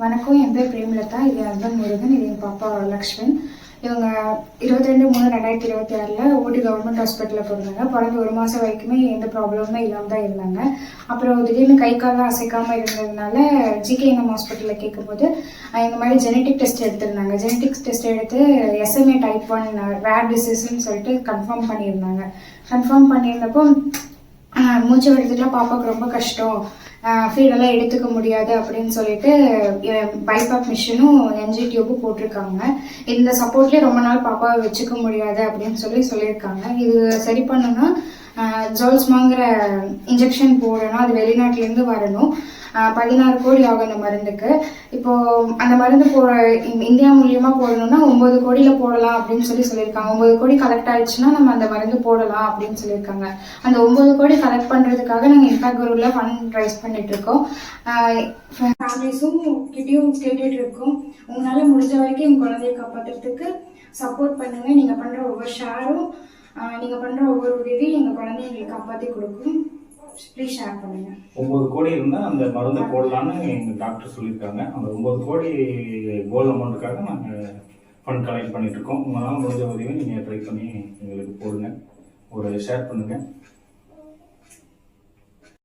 வணக்கம், என் பேர் பிரேமலதா. இது என் ஹஸ்பண்ட் முருகன், இது என் பாப்பா லக்ஷ்மன். இவங்க 22/3/2026 ஊட்டி கவர்மெண்ட் ஹாஸ்பிட்டலில் பிறந்தாங்க. பிறந்து 1 மாதம் வரைக்குமே எந்த ப்ராப்ளமுமே இல்லாமல் தான் இருந்தாங்க. அப்புறம் திடீர்னு கை காலம் அசைக்காமல் இருந்ததுனால ஜிகேஎன்எம் ஹாஸ்பிட்டலில் கேட்கும்போது இந்த மாதிரி ஜெனட்டிக் டெஸ்ட் எடுத்திருந்தாங்க. ஜெனட்டிக்ஸ் டெஸ்ட் எடுத்து SMA type 1 ரேர் டிசீஸ்ன்னு சொல்லிட்டு கன்ஃபார்ம் பண்ணியிருந்தாங்க. கன்ஃபார்ம் பண்ணியிருந்தப்போ மூச்சு விடுறதுக்குலாம் பாப்பாவுக்கு ரொம்ப கஷ்டம், ஃபீடெல்லாம் எடுத்துக்க முடியாது அப்படின்னு சொல்லிட்டு பைபாப் மிஷினும் என்ஜி டியூபும் போட்டிருக்காங்க. இந்த சப்போர்ட்லேயே ரொம்ப நாள் பாப்பாவை வச்சுக்க முடியாது அப்படின்னு சொல்லியிருக்காங்க. இது சரி பண்ணணும்னா ஜோல்ஸ்மாங்கிற இன்ஜெக்ஷன் போடணும். அது வெளிநாட்டிலேருந்து வரணும். 16 கோடி ஆகும் அந்த மருந்துக்கு. இப்போ அந்த மருந்து இந்தியா மூலியமா போடணும்னா 9 கோடியில போடலாம் அப்படின்னு சொல்லியிருக்காங்க. 9 கோடி கலெக்ட் ஆயிடுச்சுன்னா நம்ம அந்த மருந்து போடலாம் அப்படின்னு சொல்லியிருக்காங்க. அந்த 9 கோடி கலெக்ட் பண்றதுக்காக நாங்கள் இம்பாக்ட் குரூப்ல ஃபண்ட் ரைஸ் பண்ணிட்டு இருக்கோம். ஃபேமிலிஸும் கிட்டையும் கேட்டுட்டு இருக்கோம். உங்களால முடிஞ்ச வரைக்கும் என் குழந்தைய காப்பாற்றுறதுக்கு சப்போர்ட் பண்ணுங்க. நீங்க பண்ற ஒவ்வொரு ஷேரும், நீங்க பண்ற ஒவ்வொரு உதவியும் எங்க குழந்தைய எங்களுக்கு காப்பாற்றி கொடுக்கும். ப்ளீஸ் ஷேர் பண்ணுங்க. 9 கோடி இருந்தால் அந்த மருந்து போடலான்னு எங்கள் டாக்டர் சொல்லியிருக்காங்க. அந்த 9 கோடி கோல் அமௌண்ட்டுக்காக நாங்கள் ஃபண்ட் கலெக்ட் பண்ணிட்டு இருக்கோம். உங்களால் முடிஞ்ச உதவியை நீங்கள் ட்ரை பண்ணி எங்களுக்கு போடுங்க, ஒரு ஷேர் பண்ணுங்கள்.